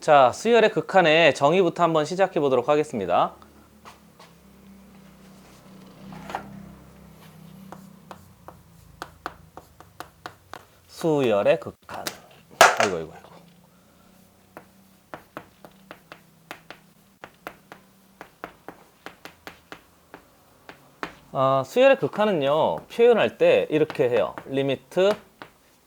자, 수열의 극한의 정의부터 한번 시작해 보도록 하겠습니다. 수열의 극한. 아이고. 수열의 극한은요, 표현할 때 이렇게 해요. 리미트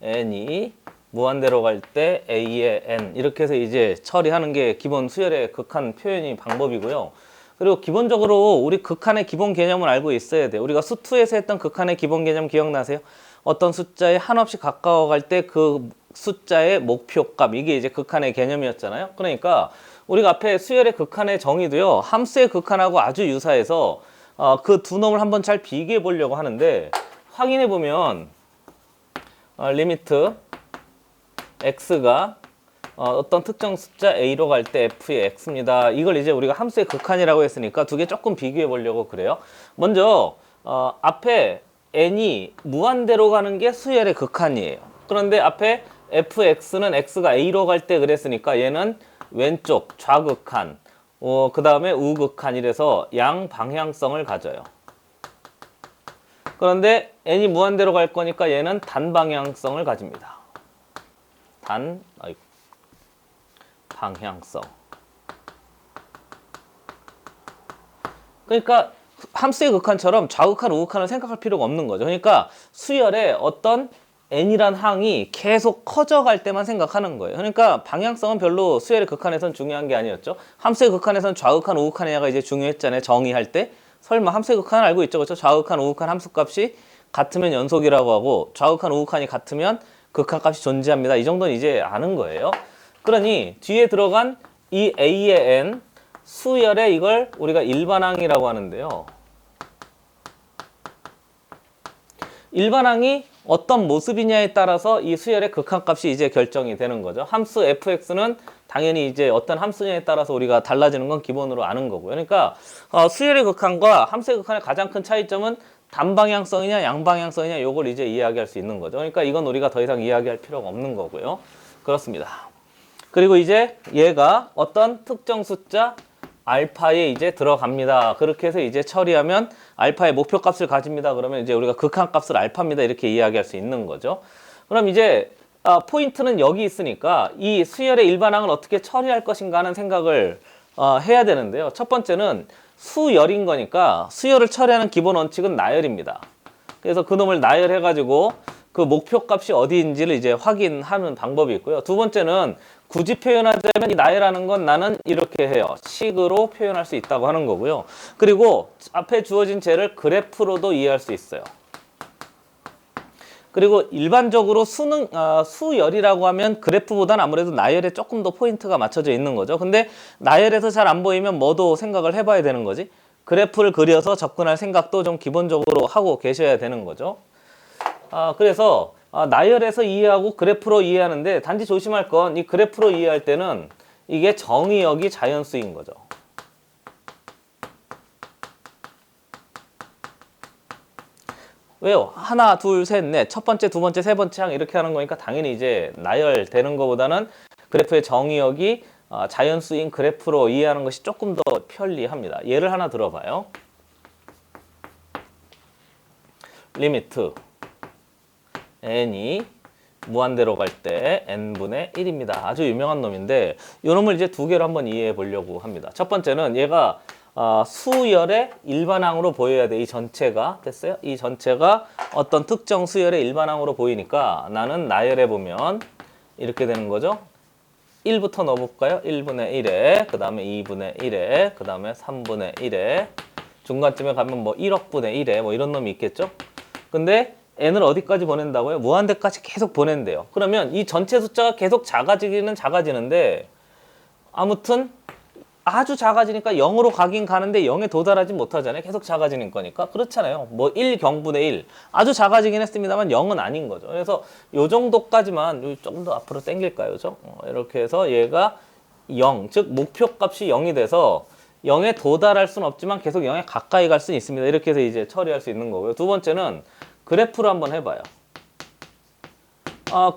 n이 무한대로 갈 때 a의 n, 이렇게 해서 이제 처리하는 게 기본 수열의 극한 표현이 방법이고요. 그리고 기본적으로 우리 극한의 기본 개념을 알고 있어야 돼요. 우리가 수2에서 했던 극한의 기본 개념 기억나세요? 어떤 숫자에 한없이 가까워 갈 때 그 숫자의 목표값, 이게 이제 극한의 개념이었잖아요. 그러니까 우리가 앞에 수열의 극한의 정의도요, 함수의 극한하고 아주 유사해서 그 두 놈을 한번 잘 비교해 보려고 하는데, 확인해 보면 리미트 x가 어떤 특정 숫자 a로 갈 때 f의 x입니다. 이걸 이제 우리가 함수의 극한이라고 했으니까 두 개 조금 비교해 보려고 그래요. 먼저 앞에 n이 무한대로 가는 게 수열의 극한이에요. 그런데 앞에 fx는 x가 a로 갈 때 그랬으니까 얘는 왼쪽 좌극한, 그 다음에 우극한, 이래서 양방향성을 가져요. 그런데 n이 무한대로 갈 거니까 얘는 단방향성을 가집니다. 방향성. 그러니까 함수의 극한처럼 좌극한, 우극한을 생각할 필요가 없는 거죠. 그러니까 수열의 어떤 n이란 항이 계속 커져갈 때만 생각하는 거예요. 그러니까 방향성은 별로 수열의 극한에선 중요한 게 아니었죠. 함수의 극한에선 좌극한, 우극한이가 이제 중요했잖아요. 정의할 때. 설마 함수의 극한을 알고 있죠, 그렇죠? 좌극한, 우극한 함수값이 같으면 연속이라고 하고, 좌극한, 우극한이 같으면 극한값이 존재합니다. 이 정도는 이제 아는 거예요. 그러니 뒤에 들어간 이 a의 n, 수열의 이걸 우리가 일반항이라고 하는데요. 일반항이 어떤 모습이냐에 따라서 이 수열의 극한값이 이제 결정이 되는 거죠. 함수 fx는 당연히 이제 어떤 함수냐에 따라서 우리가 달라지는 건 기본으로 아는 거고요. 그러니까 수열의 극한과 함수의 극한의 가장 큰 차이점은 단방향성이냐 양방향성이냐, 요걸 이제 이야기할 수 있는 거죠. 그러니까 이건 우리가 더 이상 이야기할 필요가 없는 거고요. 그렇습니다. 그리고 이제 얘가 어떤 특정 숫자 알파에 이제 들어갑니다. 그렇게 해서 이제 처리하면 알파의 목표값을 가집니다. 그러면 이제 우리가 극한값을 알파입니다. 이렇게 이야기할 수 있는 거죠. 그럼 이제 포인트는 여기 있으니까 이 수열의 일반항을 어떻게 처리할 것인가 하는 생각을 해야 되는데요. 첫 번째는 수열인 거니까 수열을 처리하는 기본 원칙은 나열입니다. 그래서 그놈을 나열해가지고 그 목표값이 어디인지를 이제 확인하는 방법이 있고요. 두 번째는 굳이 표현하자면 이 나열하는 건 나는 이렇게 해요. 식으로 표현할 수 있다고 하는 거고요. 그리고 앞에 주어진 쟤를 그래프로도 이해할 수 있어요. 그리고 일반적으로 수열이라고 하면 그래프보다는 아무래도 나열에 조금 더 포인트가 맞춰져 있는 거죠. 근데 나열에서 잘 안 보이면 뭐도 생각을 해봐야 되는 거지. 그래프를 그려서 접근할 생각도 좀 기본적으로 하고 계셔야 되는 거죠. 그래서 나열에서 이해하고 그래프로 이해하는데, 단지 조심할 건 이 그래프로 이해할 때는 이게 정의역이 자연수인 거죠. 왜요? 하나, 둘, 셋, 넷, 첫 번째, 두 번째, 세 번째 항 이렇게 하는 거니까 당연히 이제 나열되는 것보다는 그래프의 정의역이 자연수인 그래프로 이해하는 것이 조금 더 편리합니다. 예를 하나 들어봐요. 리미트 n이 무한대로 갈 때 n분의 1입니다. 아주 유명한 놈인데 이 놈을 이제 두 개로 한번 이해해 보려고 합니다. 첫 번째는 얘가 수열의 일반항으로 보여야 돼. 이 전체가 됐어요? 이 전체가 어떤 특정 수열의 일반항으로 보이니까 나는 나열해 보면 이렇게 되는 거죠. 1부터 넣어볼까요? 1분의 1에, 그 다음에 2분의 1에, 그 다음에 3분의 1에, 중간쯤에 가면 뭐 1억분의 1에 뭐 이런 놈이 있겠죠? 근데 n을 어디까지 보낸다고요? 무한대까지 계속 보낸대요. 그러면 이 전체 숫자가 계속 작아지기는 작아지는데, 아무튼 아주 작아지니까 0으로 가긴 가는데 0에 도달하지 못하잖아요. 계속 작아지는 거니까. 그렇잖아요. 뭐 1경분의 1. 아주 작아지긴 했습니다만 0은 아닌 거죠. 그래서 요 정도까지만, 좀 더 앞으로 당길까요? 그죠? 이렇게 해서 얘가 0, 즉 목표값이 0이 돼서 0에 도달할 수는 없지만 계속 0에 가까이 갈 수는 있습니다. 이렇게 해서 이제 처리할 수 있는 거고요. 두 번째는 그래프로 한번 해봐요.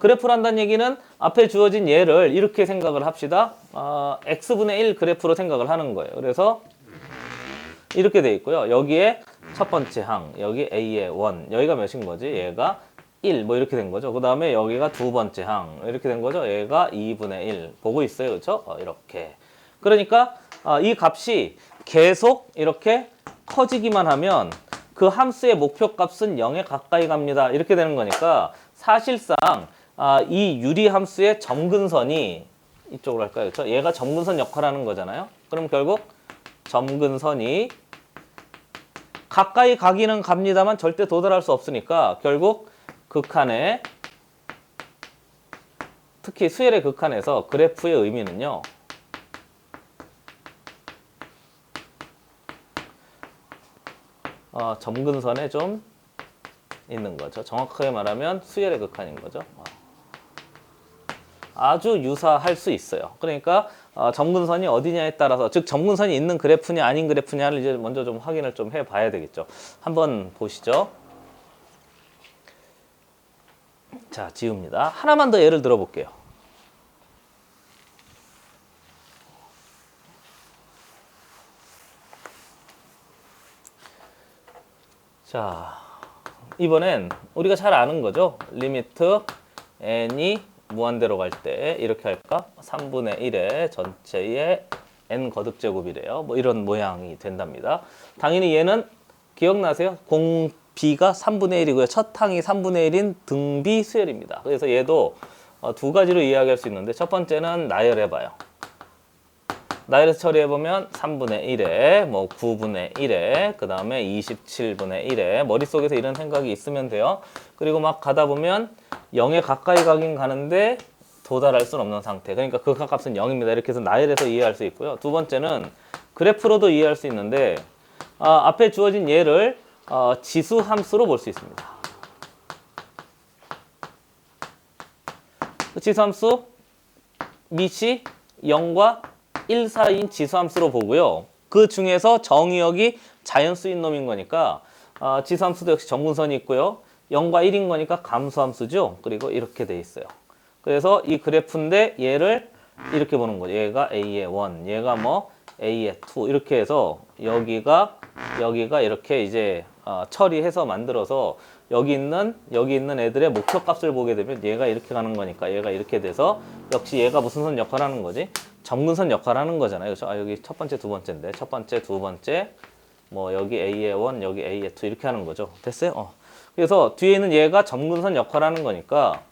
그래프를 한다는 얘기는 앞에 주어진 얘를 이렇게 생각을 합시다. x분의 1 그래프로 생각을 하는 거예요. 그래서 이렇게 돼 있고요. 여기에 첫 번째 항, 여기 a의 원, 여기가 몇인 거지? 얘가 1, 뭐 이렇게 된 거죠. 그 다음에 여기가 두 번째 항, 이렇게 된 거죠. 얘가 2분의 1. 보고 있어요. 그렇죠? 이렇게. 그러니까 이 값이 계속 이렇게 커지기만 하면 그 함수의 목표값은 0에 가까이 갑니다. 이렇게 되는 거니까 사실상 이 유리함수의 점근선이 이쪽으로 할까요? 그렇죠? 얘가 점근선 역할을 하는 거잖아요. 그럼 결국 점근선이 가까이 가기는 갑니다만 절대 도달할 수 없으니까 결국 극한에, 특히 수열의 극한에서 그래프의 의미는요, 점근선에 좀 있는 거죠. 정확하게 말하면 수열의 극한인 거죠. 아주 유사할 수 있어요. 그러니까 점근선이 어디냐에 따라서, 즉 점근선이 있는 그래프냐 아닌 그래프냐를 이제 먼저 좀 확인을 좀 해봐야 되겠죠. 한번 보시죠. 자, 지웁니다. 하나만 더 예를 들어볼게요. 자, 이번엔 우리가 잘 아는 거죠. 리미트 n이 무한대로 갈 때 이렇게 할까? 3분의 1의 전체의 n 거듭제곱이래요. 뭐 이런 모양이 된답니다. 당연히 얘는 기억나세요? 공비가 3분의 1이고요. 첫 항이 3분의 1인 등비 수열입니다. 그래서 얘도 두 가지로 이야기할 수 있는데, 첫 번째는 나열해봐요. 나열해서 처리해보면 3분의 1에 뭐 9분의 1에 그 다음에 27분의 1에 머릿속에서 이런 생각이 있으면 돼요. 그리고 막 가다 보면 0에 가까이 가긴 가는데 도달할 수는 없는 상태. 그러니까 그 값은 0입니다. 이렇게 해서 나열해서 이해할 수 있고요. 두 번째는 그래프로도 이해할 수 있는데, 앞에 주어진 얘를 지수 함수로 볼 수 있습니다. 그 지수 함수 밑이 0과 1 사이인 지수함수로 보고요. 그 중에서 정의역이 자연수인 놈인 거니까 지수함수도 역시 점근선이 있고요. 0과 1인 거니까 감수함수죠. 그리고 이렇게 돼 있어요. 그래서 이 그래프인데 얘를 이렇게 보는 거죠. 얘가 A의 1, 얘가 뭐 A의 2 이렇게 해서 여기가 이렇게 이제 처리해서 만들어서 여기 있는 애들의 목표값을 보게 되면 얘가 이렇게 가는 거니까 얘가 이렇게 돼서 역시 얘가 무슨 선 역할을 하는 거지? 점근선 역할을 하는 거잖아요. 그렇죠? 여기 첫 번째, 두 번째인데 첫 번째, 두 번째 뭐 여기 A의 1, 여기 A의 2 이렇게 하는 거죠. 됐어요? 그래서 뒤에 있는 얘가 점근선 역할을 하는 거니까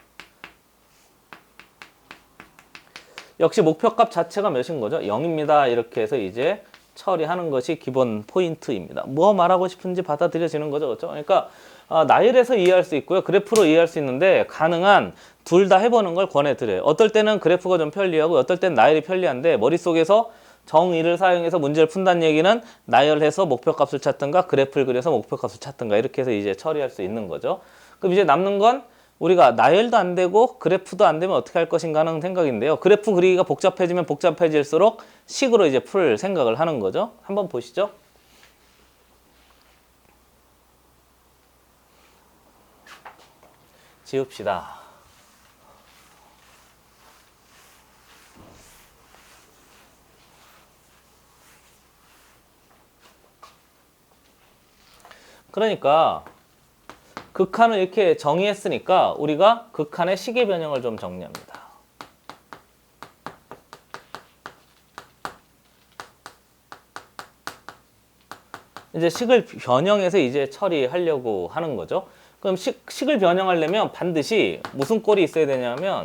역시 목표값 자체가 몇인 거죠? 0입니다. 이렇게 해서 이제 처리하는 것이 기본 포인트입니다. 뭐 말하고 싶은지 받아들여지는 거죠. 그렇죠? 그러니까 나열해서 이해할 수 있고요. 그래프로 이해할 수 있는데 가능한 둘 다 해보는 걸 권해드려요. 어떨 때는 그래프가 좀 편리하고 어떨 때는 나열이 편리한데 머릿속에서 정의를 사용해서 문제를 푼다는 얘기는 나열해서 목표값을 찾든가 그래프를 그려서 목표값을 찾든가 이렇게 해서 이제 처리할 수 있는 거죠. 그럼 이제 남는 건 우리가 나열도 안 되고 그래프도 안 되면 어떻게 할 것인가 하는 생각인데요. 그래프 그리기가 복잡해지면 복잡해질수록 식으로 이제 풀 생각을 하는 거죠. 한번 보시죠. 지웁시다. 그러니까 극한을 이렇게 정의했으니까 우리가 극한의 식의 변형을 좀 정리합니다. 이제 식을 변형해서 이제 처리하려고 하는 거죠. 그럼 식을 변형하려면 반드시 무슨 꼴이 있어야 되냐면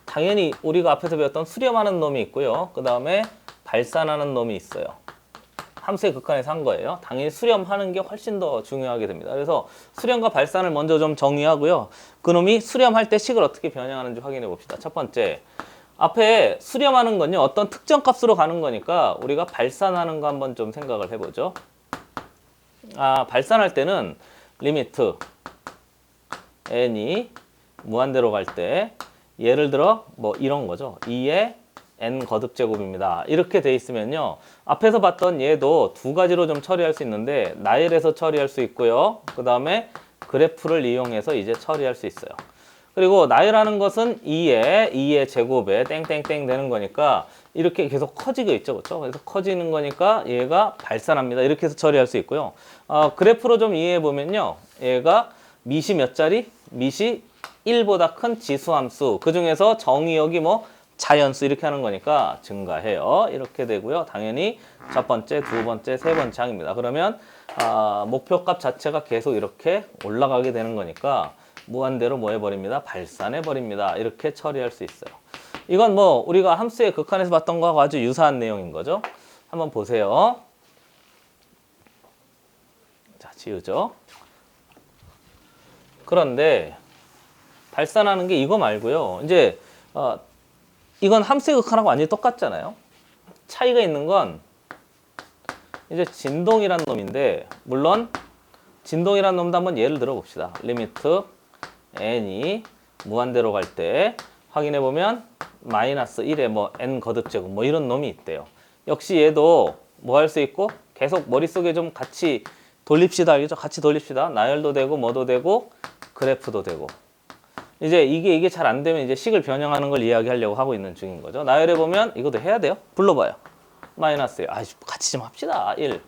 당연히 우리가 앞에서 배웠던 수렴하는 놈이 있고요. 그 다음에 발산하는 놈이 있어요. 함수의 극한에서 한 거예요. 당연히 수렴하는 게 훨씬 더 중요하게 됩니다. 그래서 수렴과 발산을 먼저 좀 정의하고요. 그놈이 수렴할 때 식을 어떻게 변형하는지 확인해 봅시다. 첫 번째, 앞에 수렴하는 건요. 어떤 특정 값으로 가는 거니까 우리가 발산하는 거 한번 좀 생각을 해보죠. 발산할 때는 리미트 n이 무한대로 갈 때 예를 들어 뭐 이런 거죠. 2의 n 거듭제곱입니다. 이렇게 돼 있으면요. 앞에서 봤던 얘도 두 가지로 좀 처리할 수 있는데 나열해서 처리할 수 있고요. 그 다음에 그래프를 이용해서 이제 처리할 수 있어요. 그리고 나열하는 것은 2의 제곱에 땡땡땡 되는 거니까 이렇게 계속 커지고 있죠. 그렇죠? 그래서 커지는 거니까 얘가 발산합니다. 이렇게 해서 처리할 수 있고요. 그래프로 좀 이해해 보면요. 얘가 밑이 몇 자리? 밑이 1보다 큰 지수함수. 그 중에서 정의역이 뭐 자연수 이렇게 하는 거니까 증가해요. 이렇게 되고요. 당연히 첫 번째, 두 번째, 세 번째 항입니다. 그러면 목표값 자체가 계속 이렇게 올라가게 되는 거니까 무한대로 뭐 해버립니다? 발산해버립니다. 이렇게 처리할 수 있어요. 이건 뭐 우리가 함수의 극한에서 봤던 거하고 아주 유사한 내용인 거죠. 한번 보세요. 자, 지우죠. 그런데 발산하는 게 이거 말고요. 이제 이건 함수의 극한하고 완전히 똑같잖아요. 차이가 있는 건 이제 진동이란 놈인데, 물론 진동이란 놈도 한번 예를 들어 봅시다. 리미트 n이 무한대로 갈 때 확인해 보면 마이너스 1에 뭐 n 거듭제곱 뭐 이런 놈이 있대요. 역시 얘도 뭐 할 수 있고 계속 머릿속에 좀 같이 돌립시다. 알겠죠? 같이 돌립시다. 나열도 되고 뭐도 되고 그래프도 되고. 이제 이게 잘 안 되면 이제 식을 변형하는 걸 이야기하려고 하고 있는 중인 거죠. 나열해 보면 이것도 해야 돼요. 불러봐요. 마이너스 1. 같이 좀 합시다. 1.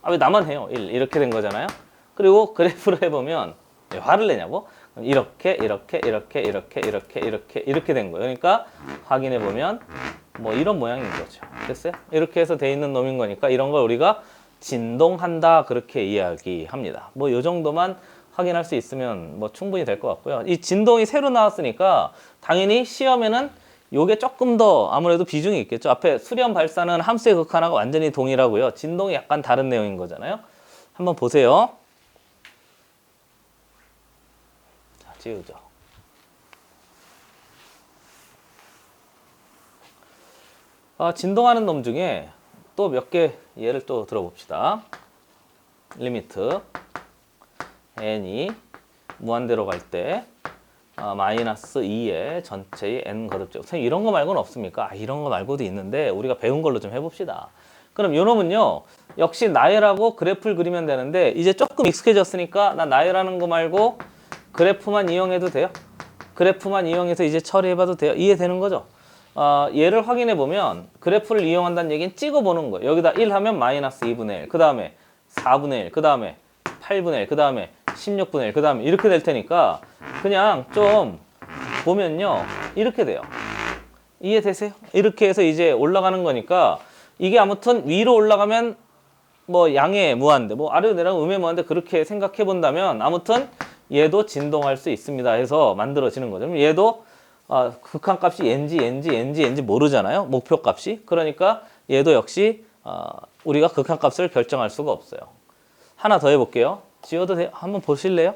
왜 나만 해요? 1. 이렇게 된 거잖아요. 그리고 그래프로 해보면 왜 화를 내냐고? 이렇게 된 거예요. 그러니까 확인해 보면 뭐 이런 모양인 거죠. 됐어요? 이렇게 해서 돼 있는 놈인 거니까 이런 걸 우리가 진동한다 그렇게 이야기합니다. 뭐 이 정도만 확인할 수 있으면 뭐 충분히 될 것 같고요. 이 진동이 새로 나왔으니까 당연히 시험에는 요게 조금 더 아무래도 비중이 있겠죠. 앞에 수렴 발산은 함수의 극한하고 완전히 동일하고요. 진동이 약간 다른 내용인 거잖아요. 한번 보세요. 자, 지우죠. 진동하는 놈 중에 또 몇 개 예를 또 들어봅시다. 리미트 n이 무한대로 갈 때 마이너스 2의 전체의 n 거듭제곱. 선생님 이런 거 말고는 없습니까? 이런 거 말고도 있는데 우리가 배운 걸로 좀 해봅시다. 그럼 요 놈은요. 역시 나열하고 그래프를 그리면 되는데 이제 조금 익숙해졌으니까 나 나열하는 거 말고 그래프만 이용해도 돼요. 그래프만 이용해서 이제 처리해봐도 돼요. 이해되는 거죠? 얘를 확인해 보면 그래프를 이용한다는 얘기는 찍어보는 거예요. 여기다 1 하면 마이너스 2분의 1, 그 다음에 4분의 1, 그 다음에 8분의 1, 그 다음에 16분의 1, 그 다음에 이렇게 될 테니까 그냥 좀 보면요. 이렇게 돼요. 이해되세요? 이렇게 해서 이제 올라가는 거니까 이게 아무튼 위로 올라가면 뭐 양의 무한대, 뭐 아래로 내려가면 음의 무한대 그렇게 생각해 본다면 아무튼 얘도 진동할 수 있습니다 해서 만들어지는 거죠. 얘도 극한값이 n지 모르잖아요. 목표값이. 그러니까 얘도 역시 우리가 극한값을 결정할 수가 없어요. 하나 더 해볼게요. 지워도 돼요? 한번 보실래요?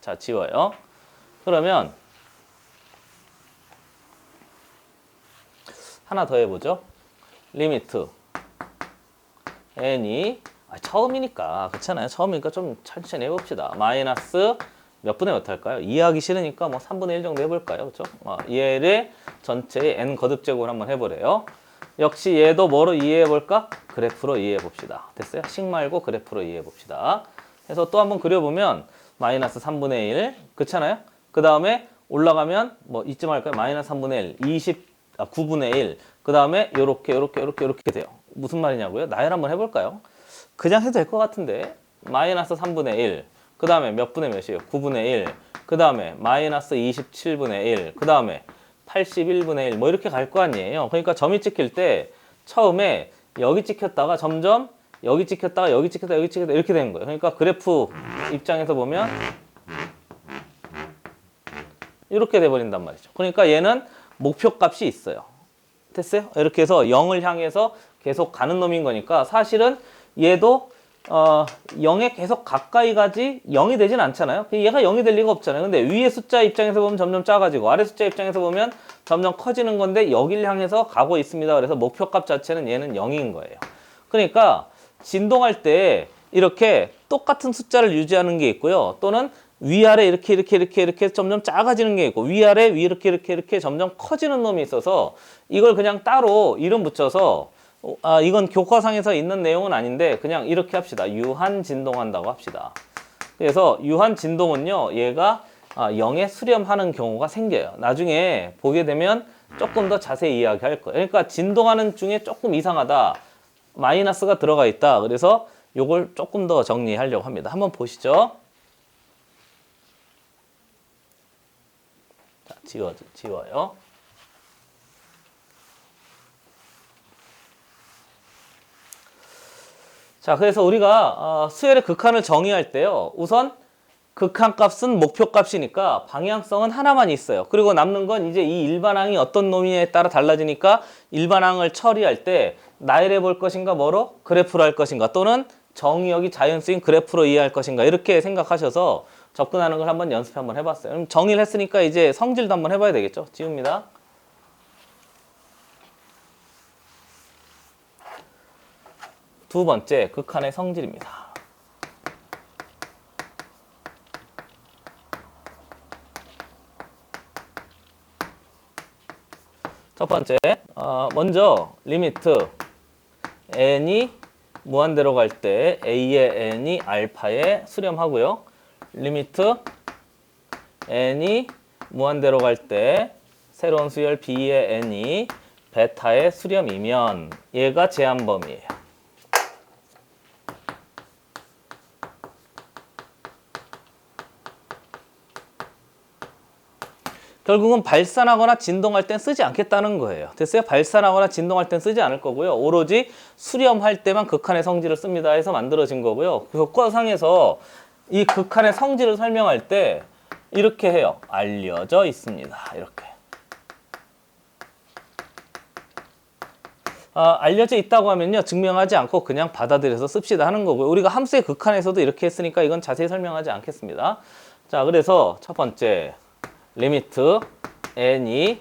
자, 지워요. 그러면 하나 더 해보죠. 리미트 n이 처음이니까 그렇잖아요. 처음이니까 좀 천천히 해봅시다. 마이너스 몇 분의 몇 할까요? 이해하기 싫으니까 뭐 3분의 1 정도 해볼까요? 그렇죠? 얘를 전체의 n 거듭제곱을 한번 해보래요. 역시 얘도 뭐로 이해해볼까? 그래프로 이해해봅시다. 됐어요? 식 말고 그래프로 이해해봅시다. 해서 또 한번 그려보면 마이너스 3분의 1 그렇잖아요? 그 다음에 올라가면 뭐 이쯤 할까요? 마이너스 3분의 1, 9분의 1 그 다음에 요렇게 돼요. 무슨 말이냐고요? 나열 한번 해볼까요? 그냥 해도 될 것 같은데 마이너스 3분의 1 그 다음에 몇 분의 몇이에요? 9분의 1 그 다음에 마이너스 27분의 1 그 다음에 81분의 1 뭐 이렇게 갈 거 아니에요. 그러니까 점이 찍힐 때 처음에 여기 찍혔다가 점점 여기 찍혔다가 여기 찍혔다 여기 찍혔다 이렇게 되는 거예요. 그러니까 그래프 입장에서 보면 이렇게 돼버린단 말이죠. 그러니까 얘는 목표값이 있어요. 됐어요? 이렇게 해서 0을 향해서 계속 가는 놈인 거니까 사실은 얘도 0에 계속 가까이 가지 0이 되진 않잖아요. 얘가 0이 될 리가 없잖아요. 근데 위의 숫자 입장에서 보면 점점 작아지고 아래 숫자 입장에서 보면 점점 커지는 건데 여길 향해서 가고 있습니다. 그래서 목표값 자체는 얘는 0인 거예요. 그러니까 진동할 때 이렇게 똑같은 숫자를 유지하는 게 있고요. 또는 위아래 이렇게 점점 작아지는 게 있고 위아래 위 이렇게 점점 커지는 놈이 있어서 이걸 그냥 따로 이름 붙여서 이건 교과상에서 있는 내용은 아닌데 그냥 이렇게 합시다. 유한 진동한다고 합시다. 그래서 유한 진동은요. 얘가 0에 수렴하는 경우가 생겨요. 나중에 보게 되면 조금 더 자세히 이야기할 거예요. 그러니까 진동하는 중에 조금 이상하다. 마이너스가 들어가 있다. 그래서 요걸 조금 더 정리하려고 합니다. 한번 보시죠. 자, 지워요. 자, 그래서 우리가 수열의 극한을 정의할 때요. 우선 극한값은 목표값이니까 방향성은 하나만 있어요. 그리고 남는 건 이제 이 일반항이 어떤 놈이냐에 따라 달라지니까 일반항을 처리할 때 나열해 볼 것인가 뭐로? 그래프로 할 것인가 또는 정의역이 자연수인 그래프로 이해할 것인가 이렇게 생각하셔서 접근하는 걸 한번 연습 한번 해봤어요. 그럼 정의를 했으니까 이제 성질도 한번 해봐야 되겠죠. 지웁니다. 두 번째, 극한의 성질입니다. 첫 번째, 먼저 리미트 n이 무한대로 갈 때 a의 n이 알파에 수렴하고요. 리미트 n이 무한대로 갈 때 새로운 수열 b의 n이 베타의 수렴이면 얘가 제한범위예요. 결국은 발산하거나 진동할 땐 쓰지 않겠다는 거예요. 됐어요? 발산하거나 진동할 땐 쓰지 않을 거고요. 오로지 수렴할 때만 극한의 성질을 씁니다 해서 만들어진 거고요. 그 교과상에서 이 극한의 성질을 설명할 때 이렇게 해요. 알려져 있습니다. 이렇게. 알려져 있다고 하면요. 증명하지 않고 그냥 받아들여서 씁시다 하는 거고요. 우리가 함수의 극한에서도 이렇게 했으니까 이건 자세히 설명하지 않겠습니다. 자, 그래서 첫 번째. 리미트 n이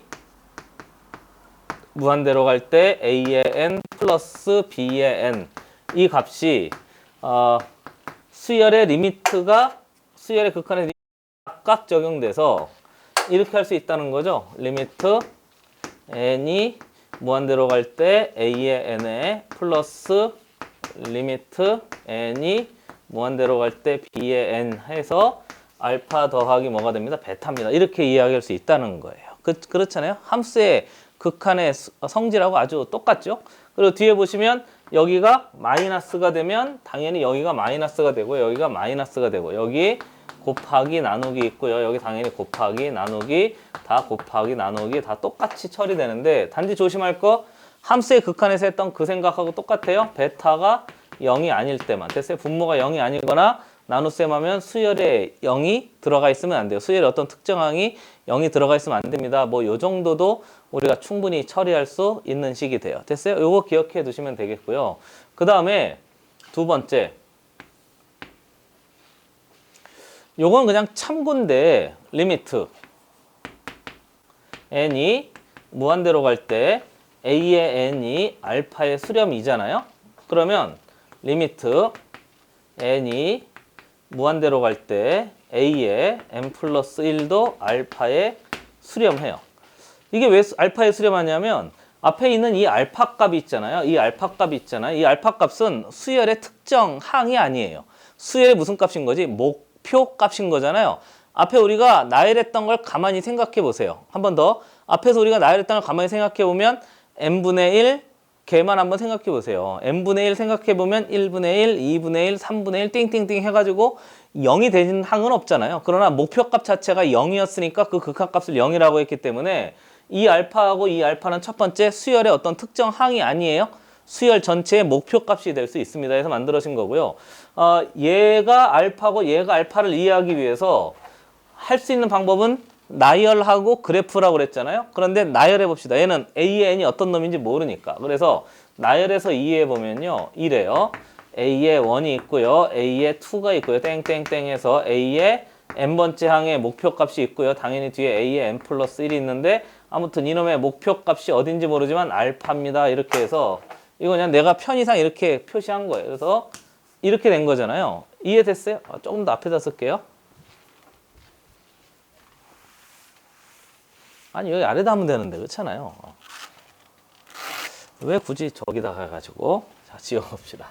무한대로 갈 때 a의 n 플러스 b의 n 이 값이 수열의 리미트가 수열의 극한의 리미트 각각 적용돼서 이렇게 할 수 있다는 거죠. 리미트 n이 무한대로 갈 때 a의 n에 플러스 리미트 n이 무한대로 갈 때 b의 n 해서 알파 더하기 뭐가 됩니다? 베타입니다. 이렇게 이야기할 수 있다는 거예요. 그렇잖아요. 함수의 극한의 성질하고 아주 똑같죠. 그리고 뒤에 보시면 여기가 마이너스가 되면 당연히 여기가 마이너스가 되고 여기가 마이너스가 되고 여기 곱하기 나누기 있고요. 여기 당연히 곱하기 나누기 다 곱하기 나누기 다 똑같이 처리되는데 단지 조심할 거 함수의 극한에서 했던 그 생각하고 똑같아요. 베타가 0이 아닐 때만. 됐어요? 분모가 0이 아니거나 나눗셈 하면 수열에 0이 들어가 있으면 안 돼요. 수열에 어떤 특정항이 0이 들어가 있으면 안 됩니다. 뭐 요 정도도 우리가 충분히 처리할 수 있는 식이 돼요. 됐어요? 요거 기억해 두시면 되겠고요. 그 다음에 두 번째. 요건 그냥 참고인데 리미트 n이 무한대로 갈 때 a의 n이 알파의 수렴이잖아요. 그러면 리미트 n이 무한대로 갈 때 a의 n 플러스 1도 알파에 수렴해요. 이게 왜 알파에 수렴하냐면 앞에 있는 이 알파 값이 있잖아요. 이 알파 값이 있잖아요. 이 알파 값은 수열의 특정 항이 아니에요. 수열의 무슨 값인 거지? 목표 값인 거잖아요. 앞에 우리가 나열했던 걸 가만히 생각해 보세요. 한 번 더. 앞에서 우리가 나열했던 걸 가만히 생각해 보면 n분의 1 걔만 한번 생각해 보세요. n분의 1 생각해 보면 1분의 1, 2분의 1, 3분의 1 띵띵띵 해가지고 0이 되는 항은 없잖아요. 그러나 목표값 자체가 0이었으니까 그 극한값을 0이라고 했기 때문에 이 알파하고 이 알파는 첫 번째 수열의 어떤 특정 항이 아니에요. 수열 전체의 목표값이 될 수 있습니다. 해서 만들어진 거고요. 얘가 알파고 얘가 알파를 이해하기 위해서 할 수 있는 방법은 나열하고 그래프라고 그랬잖아요. 그런데 나열해 봅시다. 얘는 a의 n이 어떤 놈인지 모르니까. 그래서 나열해서 이해해 보면요. 이래요. a의 1이 있고요. a의 2가 있고요. 땡땡땡 해서 a의 n번째 항의 목표값이 있고요. 당연히 뒤에 a의 n 플러스 1이 있는데 아무튼 이놈의 목표값이 어딘지 모르지만 알파입니다. 이렇게 해서 이거 그냥 내가 편의상 이렇게 표시한 거예요. 그래서 이렇게 된 거잖아요. 이해됐어요? 조금 더 앞에다 쓸게요. 아니 여기 아래다 하면 되는데 그렇잖아요. 왜 굳이 저기다 가가지고 자 지워봅시다.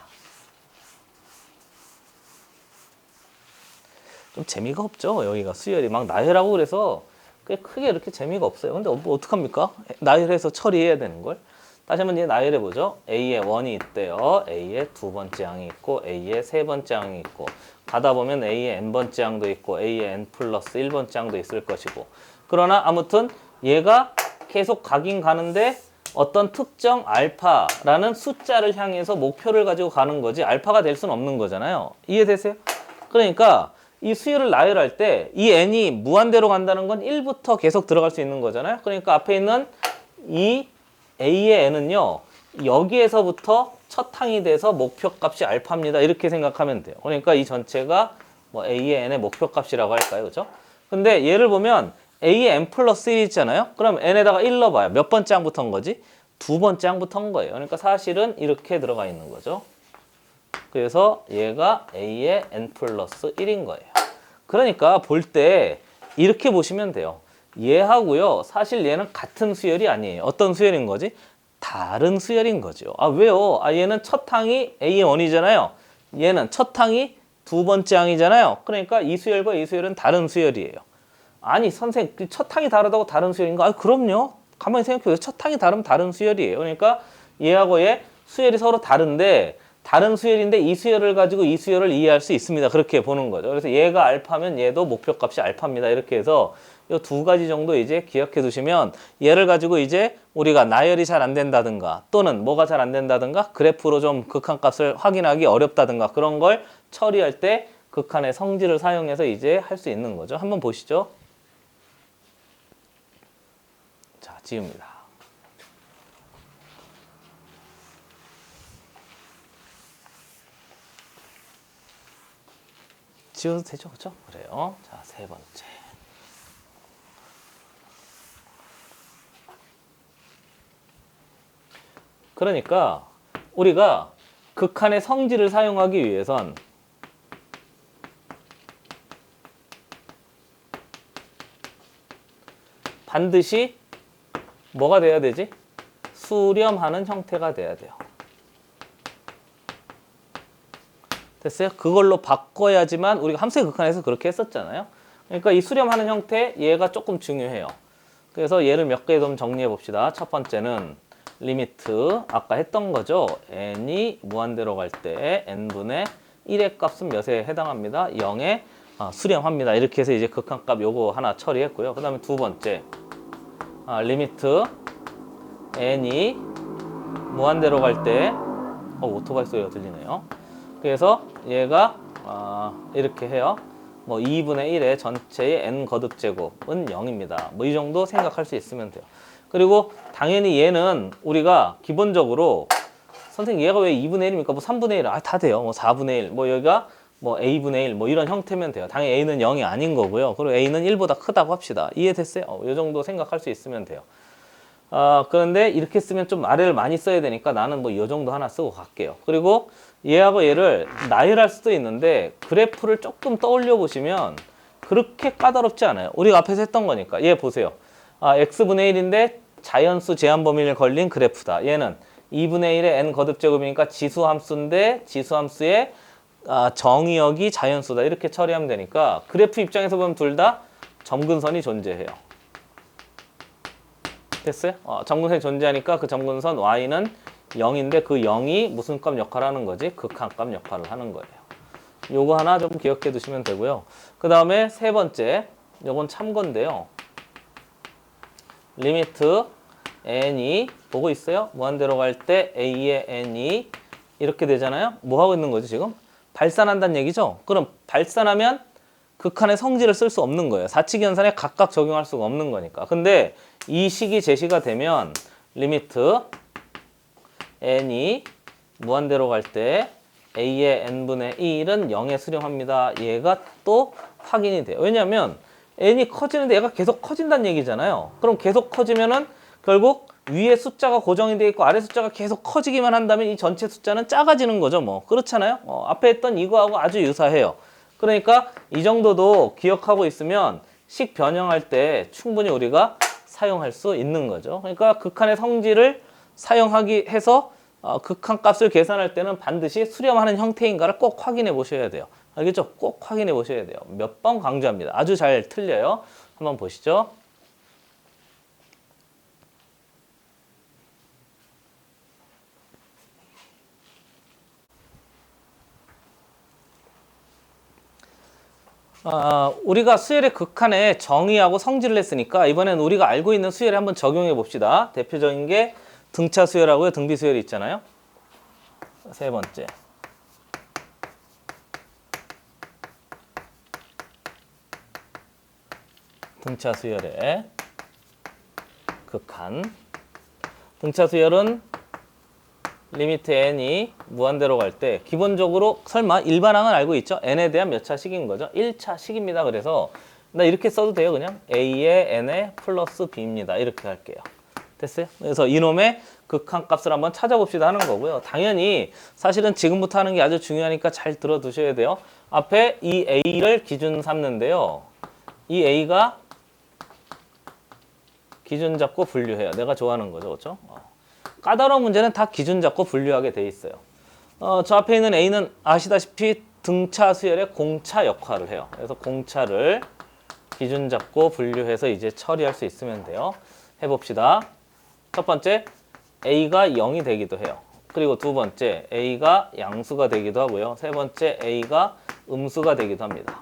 좀 재미가 없죠. 여기가 수열이 막 나열하고 그래서 꽤 크게 이렇게 재미가 없어요. 근데 뭐 어떡합니까? 나열해서 처리해야 되는 걸. 다시 한번 이제 나열해 보죠. A에 1이 있대요. A에 두 번째 항이 있고 A에 세 번째 항이 있고 가다 보면 A에 n번째 항도 있고 A에 n 플러스 1번째 항도 있을 것이고 그러나 아무튼 얘가 계속 가긴 가는데 어떤 특정 알파라는 숫자를 향해서 목표를 가지고 가는 거지 알파가 될 수는 없는 거잖아요. 이해되세요? 그러니까 이 수열을 나열할 때 이 n이 무한대로 간다는 건 1부터 계속 들어갈 수 있는 거잖아요. 그러니까 앞에 있는 이 A의 n은요. 여기에서부터 첫 항이 돼서 목표값이 알파입니다. 이렇게 생각하면 돼요. 그러니까 이 전체가 뭐 A의 n의 목표값이라고 할까요? 그죠? 근데 얘를 보면 A의 n 플러스 1이 있잖아요. 그럼 n에다가 1 넣어봐요. 몇 번째 항부터인 거지? 두 번째 항부터인 거예요. 그러니까 사실은 이렇게 들어가 있는 거죠. 그래서 얘가 A의 n 플러스 1인 거예요. 그러니까 볼 때 이렇게 보시면 돼요. 얘하고요. 사실 얘는 같은 수열이 아니에요. 어떤 수열인 거지? 다른 수열인 거죠. 아 왜요? 아 얘는 첫 항이 A의 1이잖아요. 얘는 첫 항이 두 번째 항이잖아요. 그러니까 이 수열과 이 수열은 다른 수열이에요. 아니 선생 첫 항이 다르다고 다른 수열인가? 아 그럼요. 가만히 생각해보세요. 첫 항이 다르면 다른 수열이에요. 그러니까 얘하고 얘 수열이 서로 다른데 다른 수열인데 이 수열을 가지고 이 수열을 이해할 수 있습니다. 그렇게 보는 거죠. 그래서 얘가 알파면 얘도 목표값이 알파입니다. 이렇게 해서 이 두 가지 정도 이제 기억해 두시면 얘를 가지고 이제 우리가 나열이 잘 안 된다든가 또는 뭐가 잘 안 된다든가 그래프로 좀 극한값을 확인하기 어렵다든가 그런 걸 처리할 때 극한의 성질을 사용해서 이제 할 수 있는 거죠. 한번 보시죠. 자, 지웁니다. 지워도 되죠? 그죠? 그래요. 자, 세 번째. 그러니까 우리가 극한의 성질을 사용하기 위해선 반드시 뭐가 돼야 되지? 수렴하는 형태가 돼야 돼요. 됐어요? 그걸로 바꿔야지만 우리가 함수의 극한에서 그렇게 했었잖아요. 그러니까 이 수렴하는 형태 얘가 조금 중요해요. 그래서 얘를 몇 개 좀 정리해 봅시다. 첫 번째는 리미트 아까 했던 거죠. n이 무한대로 갈 때 n분의 1의 값은 몇에 해당합니다. 0에 수렴합니다. 이렇게 해서 이제 극한값 요거 하나 처리했고요. 그 다음에 두 번째 리미트 n이 무한대로 갈 때 오토바이 소리가 들리네요. 그래서 얘가 이렇게 해요. 뭐 2분의 1의 전체의 n 거듭 제곱은 0입니다. 뭐 이 정도 생각할 수 있으면 돼요. 그리고 당연히 얘는 우리가 기본적으로 선생님 얘가 왜 2분의 1입니까? 뭐 3분의 1, 다 돼요. 뭐 4분의 1, 뭐 여기가 뭐 a분의 1, 뭐 이런 형태면 돼요. 당연히 a는 0이 아닌 거고요. 그리고 a는 1보다 크다고 합시다. 이해됐어요? 이 정도 생각할 수 있으면 돼요. 그런데 이렇게 쓰면 좀 아래를 많이 써야 되니까 나는 뭐 이 정도 하나 쓰고 갈게요. 그리고 얘하고 얘를 나열할 수도 있는데 그래프를 조금 떠올려 보시면 그렇게 까다롭지 않아요. 우리가 앞에서 했던 거니까. 얘 보세요. x분의 1인데 자연수 제한 범위를 걸린 그래프다. 얘는 2분의 1의 n 거듭 제곱이니까 지수함수인데 지수함수의 정의역이 자연수다. 이렇게 처리하면 되니까 그래프 입장에서 보면 둘 다 점근선이 존재해요. 됐어요? 점근선이 존재하니까 그 점근선 y는 0인데 그 0이 무슨 값 역할을 하는 거지? 극한값 역할을 하는 거예요. 요거 하나 좀 기억해 두시면 되고요. 그 다음에 세 번째, 요건 참고인데요. 리미트 n이 보고 있어요? 무한대로 갈 때 a의 n이 이렇게 되잖아요. 뭐 하고 있는 거지 지금? 발산한다는 얘기죠. 그럼 발산하면 극한의 성질을 쓸 수 없는 거예요. 사칙 연산에 각각 적용할 수가 없는 거니까. 근데 이 식이 제시가 되면 리미트 n이 무한대로 갈 때 a의 n분의 1은 0에 수렴합니다. 얘가 또 확인이 돼요. 왜냐하면 n이 커지는데 얘가 계속 커진다는 얘기잖아요. 그럼 계속 커지면은 결국 위에 숫자가 고정이 되어 있고 아래 숫자가 계속 커지기만 한다면 이 전체 숫자는 작아지는 거죠. 뭐 그렇잖아요. 앞에 했던 이거하고 아주 유사해요. 그러니까 이 정도도 기억하고 있으면 식 변형할 때 충분히 우리가 사용할 수 있는 거죠. 그러니까 극한의 성질을 사용하기 해서 극한 값을 계산할 때는 반드시 수렴하는 형태인가를 꼭 확인해 보셔야 돼요. 알겠죠? 꼭 확인해 보셔야 돼요. 몇 번 강조합니다. 아주 잘 틀려요. 한번 보시죠. 우리가 수열의 극한에 정의하고 성질을 했으니까 이번엔 우리가 알고 있는 수열에 한번 적용해 봅시다. 대표적인 게 등차 수열하고요. 등비 수열이 있잖아요. 세 번째. 등차 수열의 극한. 등차 수열은 리미트 n이 무한대로 갈 때 기본적으로 설마 일반항은 알고 있죠? n에 대한 몇 차식인 거죠? 1차식입니다. 그래서 나 이렇게 써도 돼요. 그냥 a의 n의 플러스 b입니다. 이렇게 할게요. 됐어요? 그래서 이놈의 극한값을 한번 찾아봅시다 하는 거고요. 당연히 사실은 지금부터 하는 게 아주 중요하니까 잘 들어두셔야 돼요. 앞에 이 a를 기준 삼는데요. 이 a가 기준 잡고 분류해요. 내가 좋아하는 거죠. 그렇죠? 까다로운 문제는 다 기준 잡고 분류하게 돼 있어요. 저 앞에 있는 A는 아시다시피 등차 수열의 공차 역할을 해요. 그래서 공차를 기준 잡고 분류해서 이제 처리할 수 있으면 돼요. 해봅시다. 첫 번째, A가 0이 되기도 해요. 그리고 두 번째, A가 양수가 되기도 하고요. 세 번째, A가 음수가 되기도 합니다.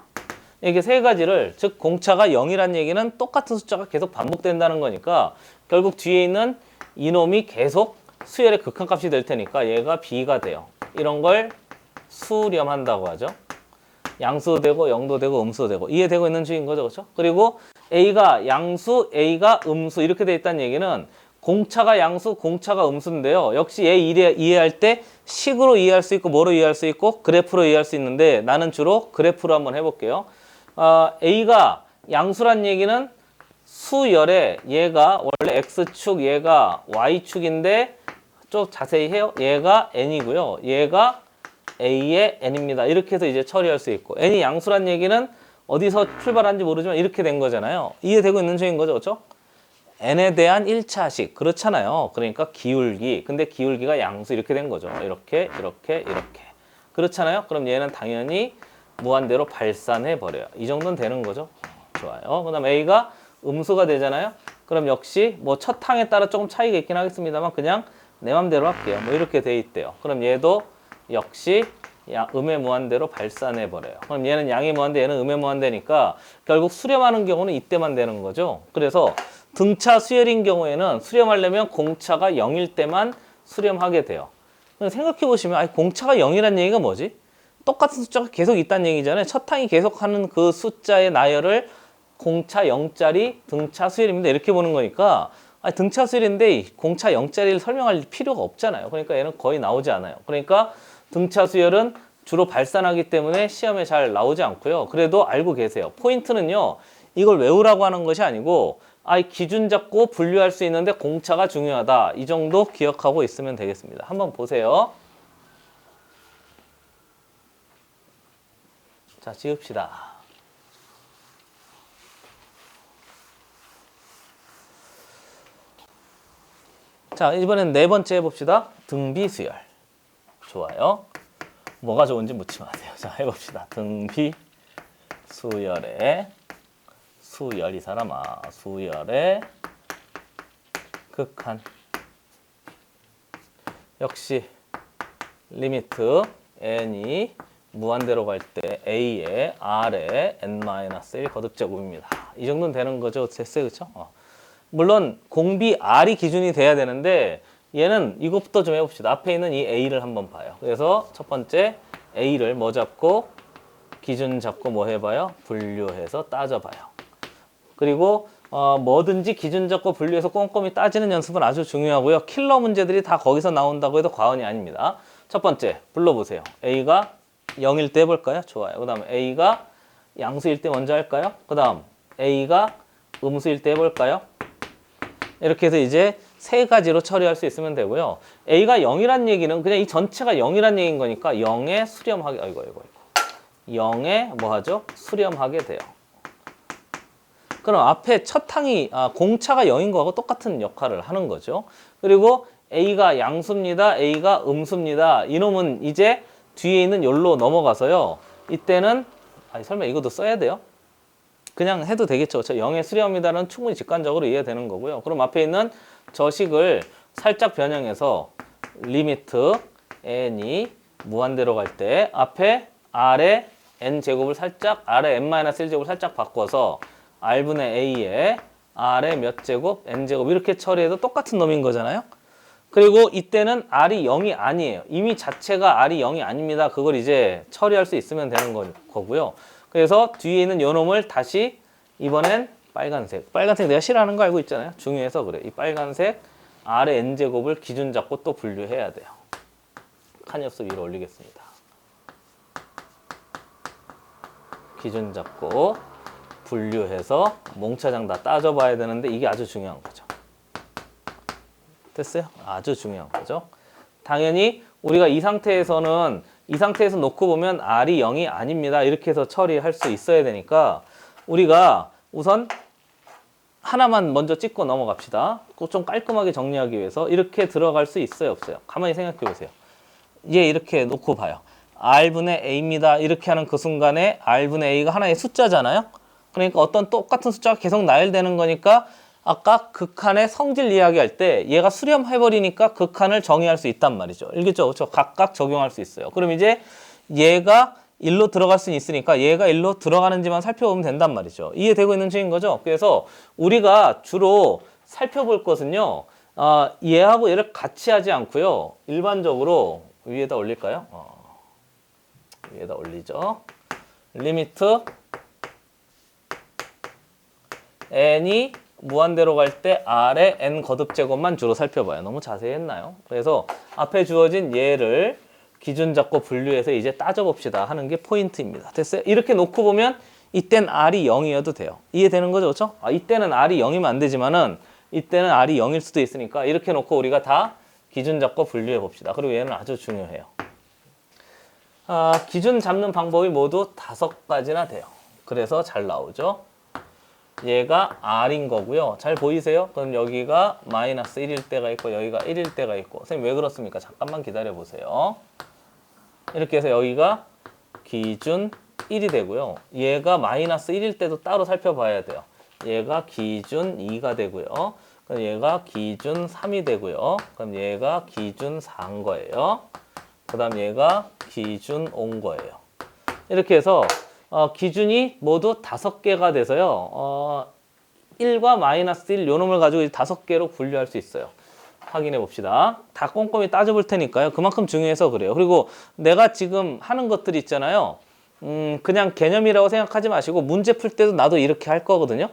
이게 세 가지를, 즉 공차가 0이란 얘기는 똑같은 숫자가 계속 반복된다는 거니까 결국 뒤에 있는 이놈이 계속 수열의 극한값이 될 테니까 얘가 B가 돼요. 이런 걸 수렴한다고 하죠. 양수도 되고 0도 되고 음수도 되고 이해되고 있는 주인 거죠. 그렇죠? 그리고 A가 양수, A가 음수 이렇게 돼 있다는 얘기는 공차가 양수, 공차가 음수인데요. 역시 얘 이해할 때 식으로 이해할 수 있고 뭐로 이해할 수 있고 그래프로 이해할 수 있는데 나는 주로 그래프로 한번 해볼게요. A가 양수란 얘기는 수열에 얘가 원래 X축, 얘가 Y축인데 좀 자세히 해요. 얘가 N이고요. 얘가 A의 N입니다. 이렇게 해서 이제 처리할 수 있고 N이 양수란 얘기는 어디서 출발한지 모르지만 이렇게 된 거잖아요. 이해되고 있는 중인 거죠. 그렇죠? N에 대한 1차식 그렇잖아요. 그러니까 기울기. 근데 기울기가 양수 이렇게 된 거죠. 이렇게 이렇게 그렇잖아요. 그럼 얘는 당연히 무한대로 발산해 버려요. 이 정도는 되는 거죠. 좋아요. 그 다음 A가 음수가 되잖아요. 그럼 역시 뭐 첫 항에 따라 조금 차이가 있긴 하겠습니다만 그냥 내 맘대로 할게요. 뭐 이렇게 돼 있대요. 그럼 얘도 역시 음의 무한대로 발산해 버려요. 그럼 얘는 양의 무한대, 얘는 음의 무한대니까 결국 수렴하는 경우는 이때만 되는 거죠. 그래서 등차 수열인 경우에는 수렴하려면 공차가 0일 때만 수렴하게 돼요. 생각해 보시면 공차가 0이라는 얘기가 뭐지? 똑같은 숫자가 계속 있다는 얘기잖아요. 첫 항이 계속하는 그 숫자의 나열을 공차 0짜리 등차 수열입니다. 이렇게 보는 거니까 등차 수열인데 공차 0짜리를 설명할 필요가 없잖아요. 그러니까 얘는 거의 나오지 않아요. 그러니까 등차 수열은 주로 발산하기 때문에 시험에 잘 나오지 않고요. 그래도 알고 계세요. 포인트는요. 이걸 외우라고 하는 것이 아니고 기준 잡고 분류할 수 있는데 공차가 중요하다. 이 정도 기억하고 있으면 되겠습니다. 한번 보세요. 자, 지읍시다. 자, 이번엔 네 번째 해봅시다. 등비수열. 좋아요. 뭐가 좋은지 묻지 마세요. 자, 해봅시다. 등비수열의 수열 이 사람아. 수열의 극한. 역시 리미트 n이 무한대로 갈 때 a의 r의 n-1 거듭제곱입니다. 이 정도는 되는 거죠. 됐어요. 그렇죠? 물론 공비 r이 기준이 돼야 되는데 얘는 이것부터 좀 해봅시다. 앞에 있는 이 a를 한번 봐요. 그래서 첫 번째 a를 뭐 잡고 기준 잡고 뭐 해봐요? 분류해서 따져봐요. 그리고 뭐든지 기준 잡고 분류해서 꼼꼼히 따지는 연습은 아주 중요하고요. 킬러 문제들이 다 거기서 나온다고 해도 과언이 아닙니다. 첫 번째 불러보세요. a가 0일 때 해볼까요? 좋아요. 그 다음 a가 양수일 때 먼저 할까요? 그 다음 a가 음수일 때 해볼까요? 이렇게 해서 이제 세 가지로 처리할 수 있으면 되고요. a가 0이란 얘기는 그냥 이 전체가 0이란 얘기인 거니까 0에 수렴하게, 0에 뭐 하죠? 수렴하게 돼요. 그럼 앞에 첫 항이 공차가 0인 거하고 똑같은 역할을 하는 거죠. 그리고 a가 양수입니다. a가 음수입니다. 이놈은 이제 뒤에 있는 열로 넘어가서요. 이때는 아니 설마 이것도 써야 돼요? 그냥 해도 되겠죠. 저 0의 수렴이다는 충분히 직관적으로 이해되는 거고요. 그럼 앞에 있는 저 식을 살짝 변형해서 리미트 n이 무한대로 갈 때 앞에 r의 n제곱을 살짝 r의 n-1제곱을 살짝 바꿔서 r분의 a에 r의 몇 제곱, n제곱 이렇게 처리해도 똑같은 놈인 거잖아요. 그리고 이때는 r이 0이 아니에요. 이미 자체가 r이 0이 아닙니다. 그걸 이제 처리할 수 있으면 되는 거고요. 그래서 뒤에 있는 요 놈을 다시 이번엔 빨간색. 빨간색 내가 싫어하는 거 알고 있잖아요. 중요해서 그래. 이 빨간색 r의 n제곱을 기준 잡고 또 분류해야 돼요. 칸역수 위로 올리겠습니다. 기준 잡고 분류해서 몽차장 다 따져봐야 되는데 이게 아주 중요한 거죠. 됐어요? 아주 중요한 거죠. 당연히 우리가 이 상태에서 놓고 보면 r이 0이 아닙니다. 이렇게 해서 처리할 수 있어야 되니까 우리가 우선 하나만 먼저 찍고 넘어갑시다. 좀 깔끔하게 정리하기 위해서 이렇게 들어갈 수 있어요, 없어요? 가만히 생각해 보세요. 얘 이렇게 놓고 봐요. r분의 a입니다. 이렇게 하는 그 순간에 r분의 a가 하나의 숫자잖아요. 그러니까 어떤 똑같은 숫자가 계속 나열되는 거니까 아까 극한의 성질 이야기할 때 얘가 수렴해버리니까 극한을 정의할 수 있단 말이죠. 알겠죠? 그렇죠? 각각 적용할 수 있어요. 그럼 이제 얘가 1로 들어갈 수는 있으니까 얘가 1로 들어가는지만 살펴보면 된단 말이죠. 이해되고 있는 중인 거죠? 그래서 우리가 주로 살펴볼 것은요. 얘하고 얘를 같이 하지 않고요. 일반적으로 위에다 올릴까요? 위에다 올리죠. 리미트 n이 무한대로 갈 때 r의 n 거듭제곱만 주로 살펴봐요. 너무 자세히 했나요? 그래서 앞에 주어진 얘를 기준 잡고 분류해서 이제 따져봅시다 하는 게 포인트입니다. 됐어요? 이렇게 놓고 보면 이땐 r이 0이어도 돼요. 이해되는 거죠? 그렇죠? 이때는 r이 0이면 안 되지만은 이때는 r이 0일 수도 있으니까 이렇게 놓고 우리가 다 기준 잡고 분류해 봅시다. 그리고 얘는 아주 중요해요. 기준 잡는 방법이 모두 5가지나 돼요. 그래서 잘 나오죠. 얘가 r인 거고요. 잘 보이세요? 그럼 여기가 마이너스 1일 때가 있고 여기가 1일 때가 있고 선생님 왜 그렇습니까? 잠깐만 기다려 보세요. 이렇게 해서 여기가 기준 1이 되고요. 얘가 마이너스 1일 때도 따로 살펴봐야 돼요. 얘가 기준 2가 되고요. 그럼 얘가 기준 3이 되고요. 그럼 얘가 기준 4인 거예요. 그 다음 얘가 기준 5인 거예요. 이렇게 해서 기준이 모두 5개가 돼서요. 1과 마이너스 1 요놈을 가지고 5개로 분류할 수 있어요. 확인해 봅시다. 다 꼼꼼히 따져볼 테니까요. 그만큼 중요해서 그래요. 그리고 내가 지금 하는 것들 있잖아요. 그냥 개념이라고 생각하지 마시고 문제 풀 때도 나도 이렇게 할 거거든요.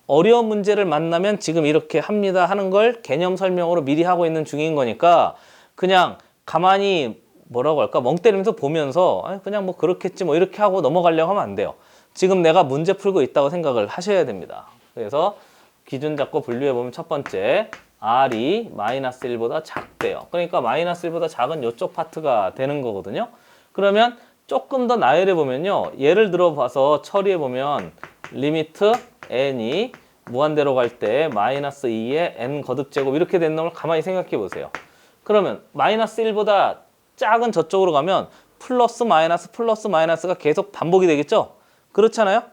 어려운 문제를 만나면 지금 이렇게 합니다 하는 걸 개념 설명으로 미리 하고 있는 중인 거니까 그냥 가만히 뭐라고 할까? 멍 때리면서 보면서 그냥 뭐 그렇겠지 뭐 이렇게 하고 넘어가려고 하면 안 돼요. 지금 내가 문제 풀고 있다고 생각을 하셔야 됩니다. 그래서 기준 잡고 분류해 보면 첫 번째 r이 마이너스 1보다 작대요. 그러니까 마이너스 1보다 작은 이쪽 파트가 되는 거거든요. 그러면 조금 더 나열해 보면요. 예를 들어 봐서 처리해 보면 리미트 n이 무한대로 갈 때 마이너스 2의 n 거듭제곱 이렇게 된 놈을 가만히 생각해 보세요. 그러면 마이너스 1보다 작은 저쪽으로 가면 플러스 마이너스가 계속 반복이 되겠죠? 그렇잖아요?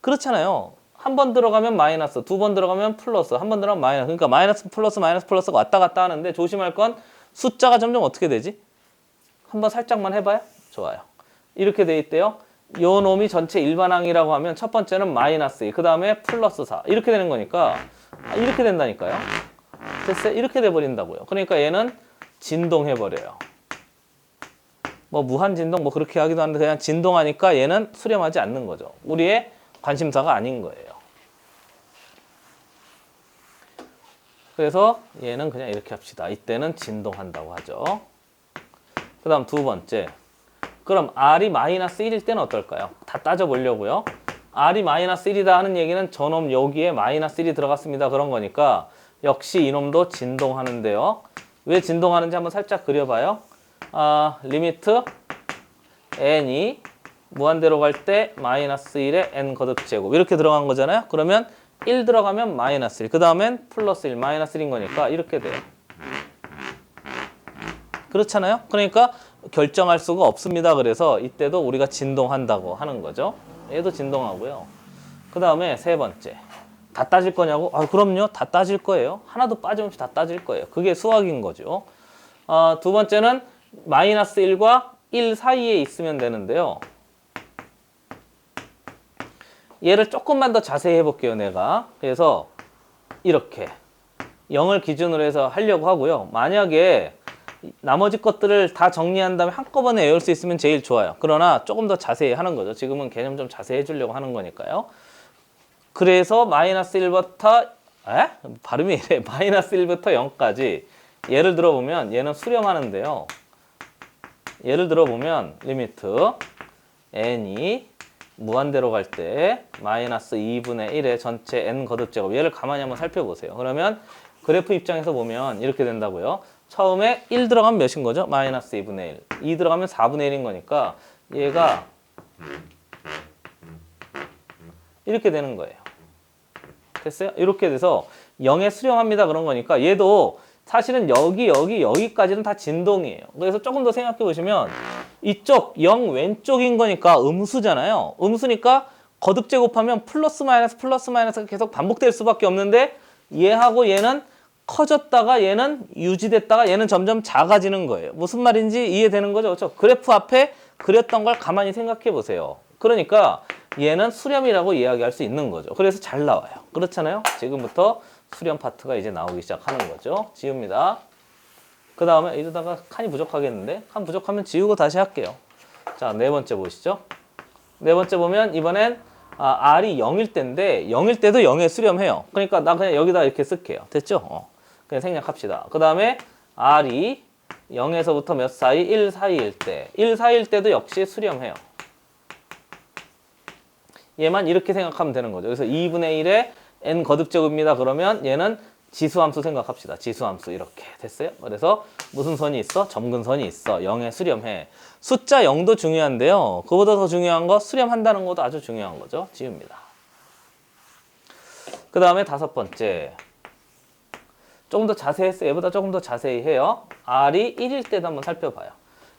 그렇잖아요. 한 번 들어가면 마이너스, 두 번 들어가면 플러스, 한 번 들어가면 마이너스. 그러니까 마이너스가 왔다 갔다 하는데 조심할 건 숫자가 점점 어떻게 되지? 한번 살짝만 해봐요. 좋아요. 이렇게 돼 있대요. 요 놈이 전체 일반항이라고 하면 첫 번째는 마이너스 2, 그 다음에 플러스 4 이렇게 되는 거니까 이렇게 된다니까요. 됐어요? 이렇게 돼버린다고요. 그러니까 얘는 진동해버려요. 뭐 무한진동 뭐 그렇게 하기도 하는데 그냥 진동하니까 얘는 수렴하지 않는 거죠. 우리의 관심사가 아닌 거예요. 그래서 얘는 그냥 이렇게 합시다. 이때는 진동한다고 하죠. 그 다음 두 번째. 그럼 r이 마이너스 1일 때는 어떨까요? 다 따져보려고요. r이 마이너스 1이다 하는 얘기는 저놈 여기에 마이너스 1이 들어갔습니다. 그런 거니까 역시 이놈도 진동하는데요. 왜 진동하는지 한번 살짝 그려봐요. 리미트 n이 무한대로 갈 때 마이너스 1에 n 거듭제곱 이렇게 들어간 거잖아요. 그러면 1 들어가면 마이너스 1, 그 다음엔 플러스 1, 마이너스 1인 거니까 이렇게 돼요. 그렇잖아요. 그러니까 결정할 수가 없습니다. 그래서 이때도 우리가 진동한다고 하는 거죠. 얘도 진동하고요. 그 다음에 세 번째. 다 따질 거냐고? 아, 그럼요. 다 따질 거예요. 하나도 빠짐없이 다 따질 거예요. 그게 수학인 거죠. 두 번째는 마이너스 1과 1 사이에 있으면 되는데요. 얘를 조금만 더 자세히 해볼게요, 내가. 그래서 이렇게 0을 기준으로 해서 하려고 하고요. 만약에 나머지 것들을 다 정리한 다음에 한꺼번에 외울 수 있으면 제일 좋아요. 그러나 조금 더 자세히 하는 거죠. 지금은 개념 좀 자세히 해주려고 하는 거니까요. 그래서 마이너스 1부터 발음이 이래. 마이너스 1부터 0까지 예를 들어보면 얘는 수렴하는데요. 예를 들어보면 리미트 n이 무한대로 갈 때 마이너스 2분의 1의 전체 n 거듭제곱 얘를 가만히 한번 살펴보세요. 그러면 그래프 입장에서 보면 이렇게 된다고요. 처음에 1 들어가면 몇인 거죠? 마이너스 2분의 1. 2 들어가면 4분의 1인 거니까 얘가 이렇게 되는 거예요. 됐어요? 이렇게 돼서 0에 수렴합니다. 그런 거니까 얘도 사실은 여기까지는 다 진동이에요. 그래서 조금 더 생각해 보시면 이쪽 0 왼쪽인 거니까 음수잖아요. 음수니까 거듭 제곱하면 플러스 마이너스가 계속 반복될 수밖에 없는데 얘하고 얘는 커졌다가 얘는 유지됐다가 얘는 점점 작아지는 거예요. 무슨 말인지 이해되는 거죠? 그렇죠? 그래프 앞에 그렸던 걸 가만히 생각해 보세요. 그러니까 얘는 수렴이라고 이야기할 수 있는 거죠. 그래서 잘 나와요. 그렇잖아요? 지금부터 수렴 파트가 이제 나오기 시작하는 거죠. 지웁니다. 그 다음에 이러다가 칸이 부족하겠는데? 칸 부족하면 지우고 다시 할게요. 자, 네 번째 보시죠. 네 번째 보면 이번엔 R이 0일 때인데 0일 때도 0에 수렴해요. 그러니까 나 그냥 여기다 이렇게 쓸게요. 됐죠? 그냥 생략합시다. 그 다음에 R이 0에서부터 몇 사이? 1 사이일 때. 1 사이일 때도 역시 수렴해요. 얘만 이렇게 생각하면 되는 거죠. 그래서 2분의 1에 n 거듭제곱입니다. 그러면 얘는 지수함수 생각합시다. 지수함수 이렇게 됐어요. 그래서 무슨 선이 있어? 점근선이 있어. 0에 수렴해. 숫자 0도 중요한데요. 그보다 더 중요한 거 수렴한다는 것도 아주 중요한 거죠. 지웁니다. 그 다음에 다섯 번째. 조금 더 자세히 했어요. 얘보다 조금 더 자세히 해요. R이 1일 때도 한번 살펴봐요.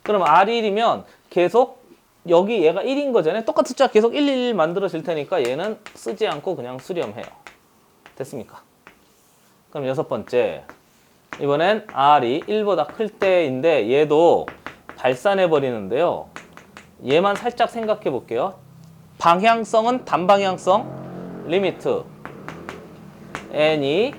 그럼 R이 1이면 계속 여기 얘가 1인 거잖아요. 똑같은 숫자 계속 111 만들어질 테니까 얘는 쓰지 않고 그냥 수렴해요. 됐습니까? 그럼 여섯 번째. 이번엔 R이 1보다 클 때인데 얘도 발산해 버리는데요. 얘만 살짝 생각해 볼게요. 방향성은 단방향성 리미트 n이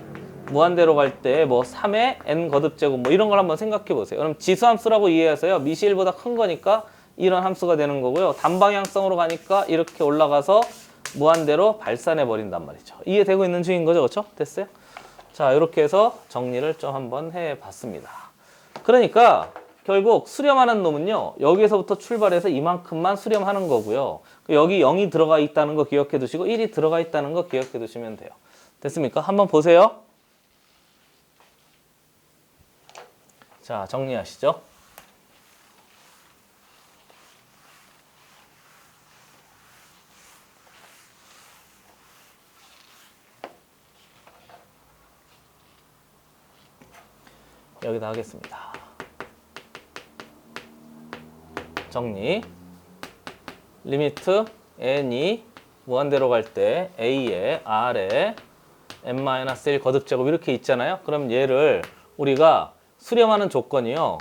무한대로 갈 때 뭐 3의 n 거듭제곱 뭐 이런 걸 한번 생각해 보세요. 그럼 지수함수라고 이해하세요. 미시 1보다 큰 거니까 이런 함수가 되는 거고요. 단방향성으로 가니까 이렇게 올라가서 무한대로 발산해 버린단 말이죠. 이해되고 있는 중인 거죠? 그렇죠? 됐어요? 자, 이렇게 해서 정리를 좀 한번 해 봤습니다. 그러니까 결국 수렴하는 놈은요. 여기에서부터 출발해서 이만큼만 수렴하는 거고요. 여기 0이 들어가 있다는 거 기억해 두시고 1이 들어가 있다는 거 기억해 두시면 돼요. 됐습니까? 한번 보세요. 자, 정리하시죠. 여기다 하겠습니다. 정리. 리미트 n이 무한대로 갈 때 a에 r에 n-1 거듭제곱 이렇게 있잖아요. 그럼 얘를 우리가 수렴하는 조건이요.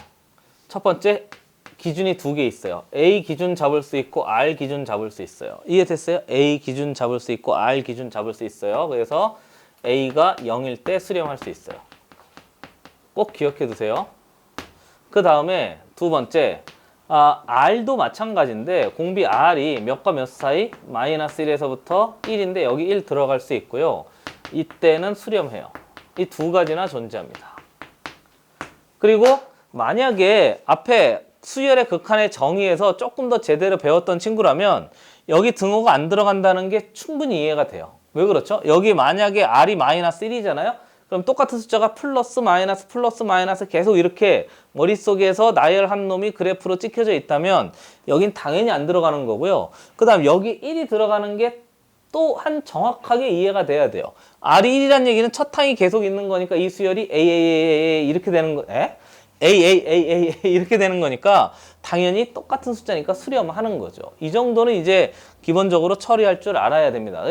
첫 번째 기준이 두 개 있어요. A 기준 잡을 수 있고 R 기준 잡을 수 있어요. 이해됐어요? A 기준 잡을 수 있고 R 기준 잡을 수 있어요. 그래서 A가 0일 때 수렴할 수 있어요. 꼭 기억해 두세요. 그 다음에 두 번째 R도 마찬가지인데 공비 R이 몇과 몇 사이? 마이너스 1에서부터 1인데 여기 1 들어갈 수 있고요. 이때는 수렴해요. 이 두 가지나 존재합니다. 그리고 만약에 앞에 수열의 극한의 정의에서 조금 더 제대로 배웠던 친구라면 여기 등호가 안 들어간다는 게 충분히 이해가 돼요. 왜 그렇죠? 여기 만약에 R이 마이너스 1이잖아요. 그럼 똑같은 숫자가 플러스 마이너스 계속 이렇게 머릿속에서 나열한 놈이 그래프로 찍혀져 있다면 여긴 당연히 안 들어가는 거고요. 그 다음 여기 1이 들어가는 게 또한 정확하게 이해가 돼야 돼요. R이 1이라는 얘기는 첫 항이 계속 있는 거니까 이 수열이 A 이렇게 되는 거. A 이렇게 되는 거니까 당연히 똑같은 숫자니까 수렴하는 거죠. 이 정도는 이제 기본적으로 처리할 줄 알아야 됩니다.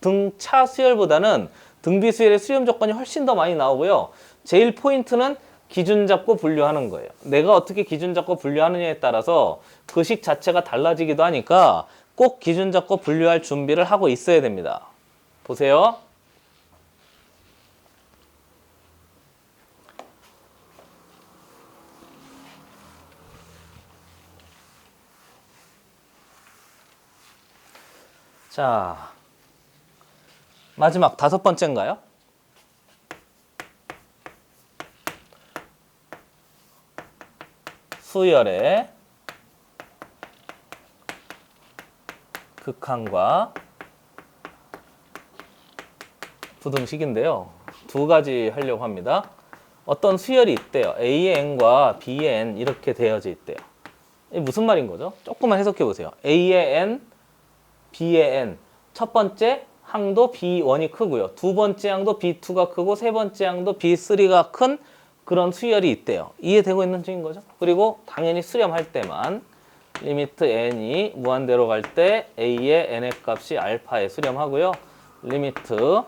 등차 수열보다는 등비 수열의 수렴 조건이 훨씬 더 많이 나오고요. 제일 포인트는 기준 잡고 분류하는 거예요. 내가 어떻게 기준 잡고 분류하느냐에 따라서 그 식 자체가 달라지기도 하니까 꼭 기준 잡고 분류할 준비를 하고 있어야 됩니다. 보세요. 자, 마지막 5번째인가요? 수열의 극한과 부등식인데요. 두 가지 하려고 합니다. 어떤 수열이 있대요. A의 n과 B의 n 이렇게 되어져 있대요. 이게 무슨 말인 거죠? 조금만 해석해 보세요. A의 n, B의 n. 첫 번째 항도 B1이 크고요. 두 번째 항도 B2가 크고 세 번째 항도 B3가 큰 그런 수열이 있대요. 이해되고 있는 중인 거죠? 그리고 당연히 수렴할 때만 리미트 n이 무한대로 갈 때 a의 n의 값이 알파에 수렴하고요. 리미트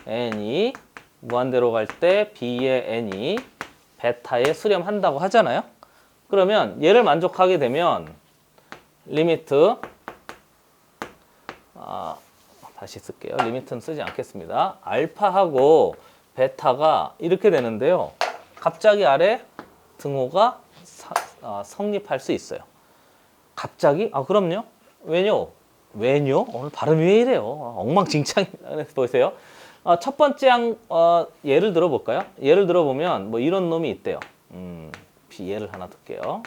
n이 무한대로 갈 때 b의 n이 베타에 수렴한다고 하잖아요. 그러면 얘를 만족하게 되면 리미트 다시 쓸게요. 리미트는 쓰지 않겠습니다. 알파하고 베타가 이렇게 되는데요. 갑자기 아래 등호가 성립할 수 있어요. 갑자기? 그럼요. 왜뇨? 오늘 발음이 왜 이래요? 엉망진창. 보세요. 첫 번째 예를 들어볼까요? 예를 들어보면 뭐 이런 놈이 있대요. 예를 하나 들게요.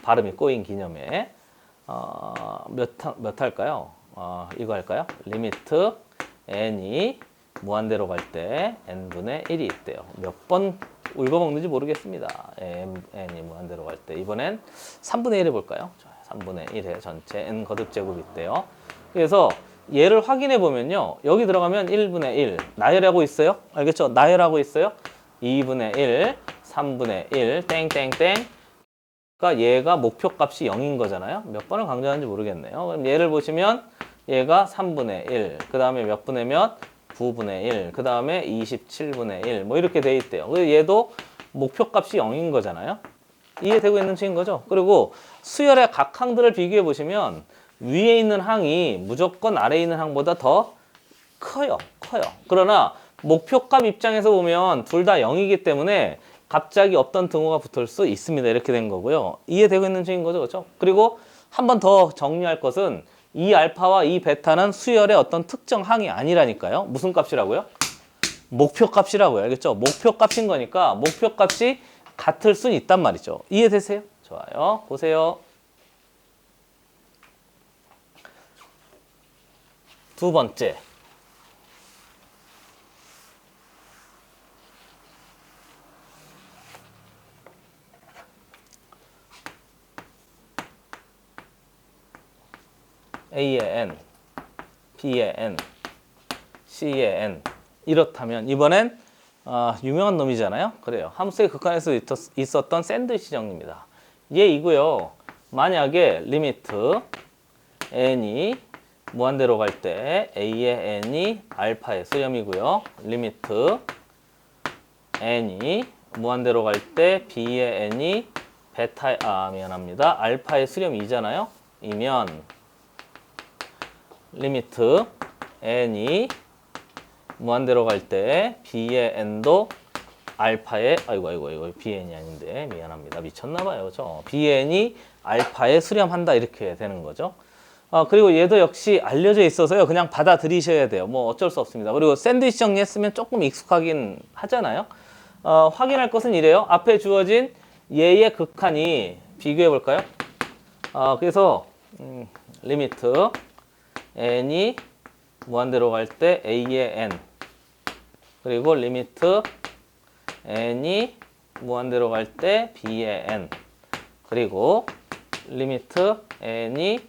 발음이 꼬인 기념에 몇 할까요? 이거 할까요? 리미트 n이 무한대로 갈 때 n분의 1이 있대요. 몇 번 읽어먹는지 모르겠습니다. n이 무한대로 갈 때 이번엔 3분의 1 해볼까요? 3분의 1의 전체 n 거듭제곱이 있대요. 그래서 얘를 확인해 보면요. 여기 들어가면 1분의 1 나열하고 있어요. 알겠죠? 나열하고 있어요. 2분의 1, 3분의 1 땡땡땡. 그러니까 얘가 목표값이 0인 거잖아요. 몇 번을 강조하는지 모르겠네요. 그럼 얘를 보시면 얘가 3분의 1, 그 다음에 몇 분의 몇? 9분의 1, 그 다음에 27분의 1, 뭐 이렇게 돼 있대요. 그래서 얘도 목표값이 0인 거잖아요. 이해되고 있는 층인 거죠. 그리고 수열의 각 항들을 비교해 보시면 위에 있는 항이 무조건 아래에 있는 항보다 더 커요. 그러나 목표값 입장에서 보면 둘 다 0이기 때문에 갑자기 없던 등호가 붙을 수 있습니다. 이렇게 된 거고요. 이해되고 있는 층인 거죠. 그렇죠? 그리고 한 번 더 정리할 것은 이 알파와 이 베타는 수열의 어떤 특정 항이 아니라니까요. 무슨 값이라고요? 목표값이라고요. 알겠죠? 목표값인 거니까 목표값이 같을 수 있단 말이죠. 이해되세요? 좋아요. 보세요. 두 번째. A의 n, B의 n, C의 n 이렇다면 이번엔 유명한 놈이잖아요. 그래요. 함수의 극한에서 있었던 샌드위치 정리입니다. 얘이고요. 만약에 리미트 n이 무한대로 갈 때 a의 n이 알파의 수렴이고요. 리미트 n이 무한대로 갈 때 b의 n이 미안합니다. 알파의 수렴이잖아요. 이면 리미트 n이 무한대로 갈 때 b의 n도 알파의 아이고 bn이 아닌데 미안합니다. 미쳤나봐요. 그죠? bn이 알파에 수렴한다 이렇게 되는 거죠. 그리고 얘도 역시 알려져 있어서요. 그냥 받아들이셔야 돼요. 뭐 어쩔 수 없습니다. 그리고 샌드위치 정리했으면 조금 익숙하긴 하잖아요. 확인할 것은 이래요. 앞에 주어진 얘의 극한이 비교해 볼까요? 그래서 리미트 n이 무한대로 갈 때 a의 n 그리고 리미트 n이 무한대로 갈 때 b의 n 그리고 리미트 n이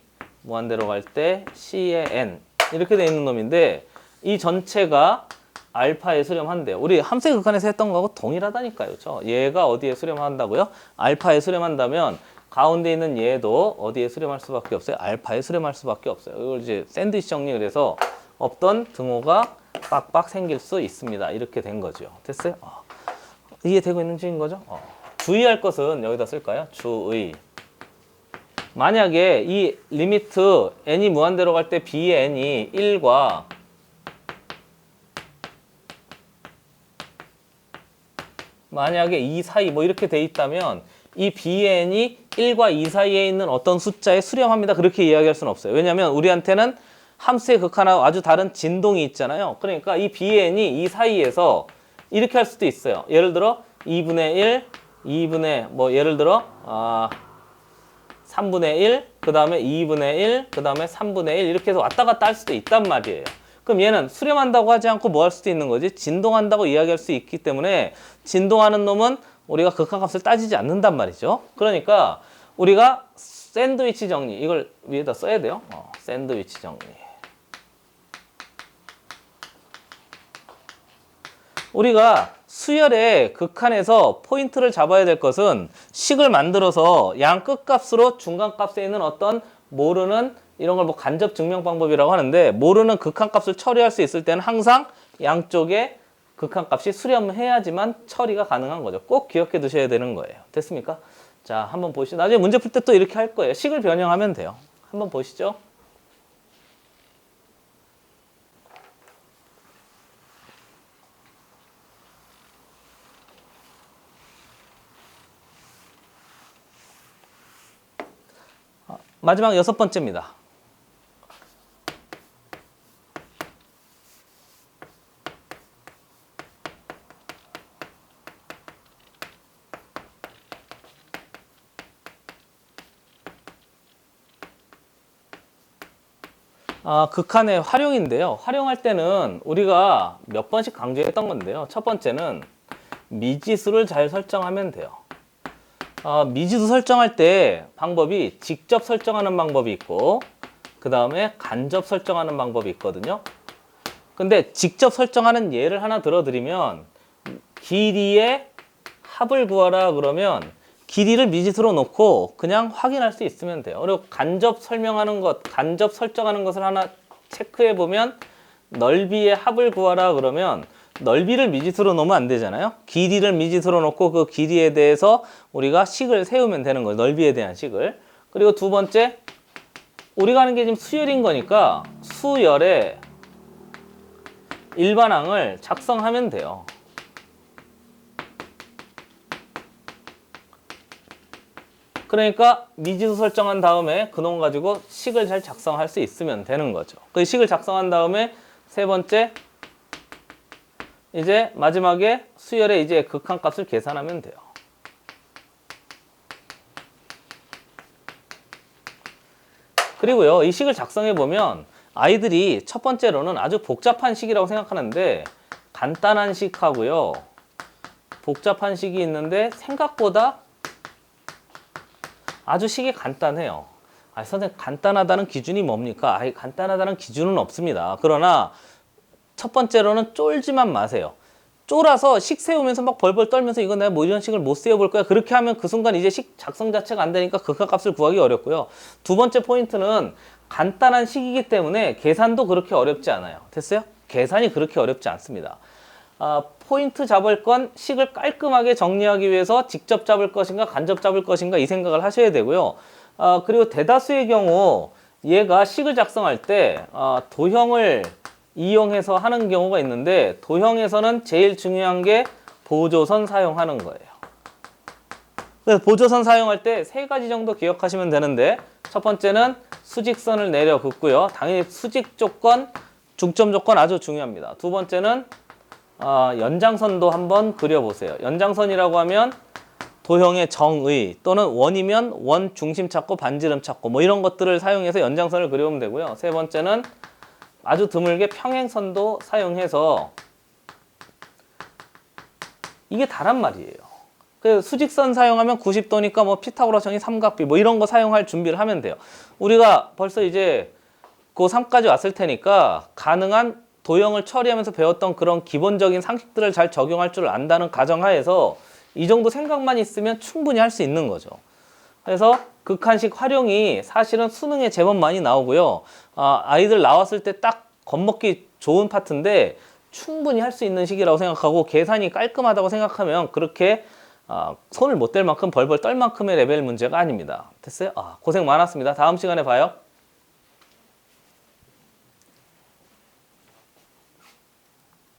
무한대로 갈 때 c의 n 이렇게 돼 있는 놈인데 이 전체가 알파에 수렴한대요. 우리 함수 극한에서 했던 거하고 동일하다니까요. 그렇죠? 얘가 어디에 수렴한다고요? 알파에 수렴한다면 가운데 있는 얘도 어디에 수렴할 수밖에 없어요? 알파에 수렴할 수밖에 없어요. 이걸 이제 샌드위치 정리 그래서 없던 등호가 빡빡 생길 수 있습니다. 이렇게 된 거죠. 됐어요? 이해되고 있는 중인 거죠? 주의할 것은 여기다 쓸까요? 주의. 만약에 이 리미트 n이 무한대로 갈 때 b의 n이 1과 만약에 2 사이 뭐 이렇게 돼 있다면 이 b의 n이 1과 2 사이에 있는 어떤 숫자에 수렴합니다. 그렇게 이야기할 수는 없어요. 왜냐하면 우리한테는 함수의 극한하고 아주 다른 진동이 있잖아요. 그러니까 이 b의 n이 이 사이에서 이렇게 할 수도 있어요. 예를 들어 2분의 1, 2분의 뭐 예를 들어 3분의 1, 그 다음에 2분의 1, 그 다음에 3분의 1 이렇게 해서 왔다 갔다 할 수도 있단 말이에요. 그럼 얘는 수렴한다고 하지 않고 뭐 할 수도 있는 거지? 진동한다고 이야기할 수 있기 때문에 진동하는 놈은 우리가 극한값을 따지지 않는단 말이죠. 그러니까 우리가 샌드위치 정리 이걸 위에다 써야 돼요. 샌드위치 정리. 우리가 수열의 극한에서 포인트를 잡아야 될 것은 식을 만들어서 양 끝값으로 중간값에 있는 어떤 모르는 이런 걸 뭐 간접 증명 방법이라고 하는데 모르는 극한값을 처리할 수 있을 때는 항상 양쪽에 극한값이 수렴해야지만 처리가 가능한 거죠. 꼭 기억해 두셔야 되는 거예요. 됐습니까? 자, 한번 보시죠. 나중에 문제 풀 때 또 이렇게 할 거예요. 식을 변형하면 돼요. 한번 보시죠. 마지막 6번째입니다. 극한의 활용인데요. 활용할 때는 우리가 몇 번씩 강조했던 건데요. 첫 번째는 미지수를 잘 설정하면 돼요. 미지수 설정할 때 방법이 직접 설정하는 방법이 있고 그 다음에 간접 설정하는 방법이 있거든요. 근데 직접 설정하는 예를 하나 들어드리면 길이의 합을 구하라 그러면 길이를 미지수로 놓고 그냥 확인할 수 있으면 돼요. 그리고 간접 설명하는 것, 간접 설정하는 것을 하나 체크해 보면 넓이의 합을 구하라 그러면 넓이를 미지수로 놓으면 안 되잖아요. 길이를 미지수로 놓고 그 길이에 대해서 우리가 식을 세우면 되는 거예요. 넓이에 대한 식을. 그리고 두 번째, 우리가 하는 게 지금 수열인 거니까 수열의 일반항을 작성하면 돼요. 그러니까 미지수 설정한 다음에 그놈 가지고 식을 잘 작성할 수 있으면 되는 거죠. 그 식을 작성한 다음에 세 번째, 이제 마지막에 수열의 이제 극한값을 계산하면 돼요. 그리고요, 이 식을 작성해 보면 아이들이 첫 번째로는 아주 복잡한 식이라고 생각하는데 간단한 식하고요, 복잡한 식이 있는데 생각보다 아주 식이 간단해요. 선생님, 간단하다는 기준이 뭡니까? 간단하다는 기준은 없습니다. 그러나 첫 번째로는 쫄지만 마세요. 쫄아서 식 세우면서 막 벌벌 떨면서 이거 내가 뭐 이런 식을 못 세워볼 거야. 그렇게 하면 그 순간 이제 식 작성 자체가 안 되니까 극한값을 구하기 어렵고요. 두 번째 포인트는 간단한 식이기 때문에 계산도 그렇게 어렵지 않아요. 됐어요? 계산이 그렇게 어렵지 않습니다. 포인트 잡을 건 식을 깔끔하게 정리하기 위해서 직접 잡을 것인가 간접 잡을 것인가 이 생각을 하셔야 되고요. 그리고 대다수의 경우 얘가 식을 작성할 때 도형을 이용해서 하는 경우가 있는데 도형에서는 제일 중요한 게 보조선 사용하는 거예요. 그래서 보조선 사용할 때 세 가지 정도 기억하시면 되는데 첫 번째는 수직선을 내려 긋고요. 당연히 수직 조건, 중점 조건 아주 중요합니다. 두 번째는 연장선도 한번 그려보세요. 연장선이라고 하면 도형의 정의 또는 원이면 원 중심 찾고 반지름 찾고 뭐 이런 것들을 사용해서 연장선을 그려보면 되고요. 세 번째는 아주 드물게 평행선도 사용해서 이게 다란 말이에요. 그 수직선 사용하면 90도니까 뭐 피타고라스 정의 삼각비 뭐 이런 거 사용할 준비를 하면 돼요. 우리가 벌써 이제 고3까지 왔을 테니까 가능한 도형을 처리하면서 배웠던 그런 기본적인 상식들을 잘 적용할 줄 안다는 가정하에서 이 정도 생각만 있으면 충분히 할 수 있는 거죠. 그래서 극한식 활용이 사실은 수능에 제법 많이 나오고요. 아이들 나왔을 때 딱 겁먹기 좋은 파트인데 충분히 할 수 있는 식이라고 생각하고 계산이 깔끔하다고 생각하면 그렇게 손을 못 댈 만큼 벌벌 떨 만큼의 레벨 문제가 아닙니다. 됐어요? 고생 많았습니다. 다음 시간에 봐요.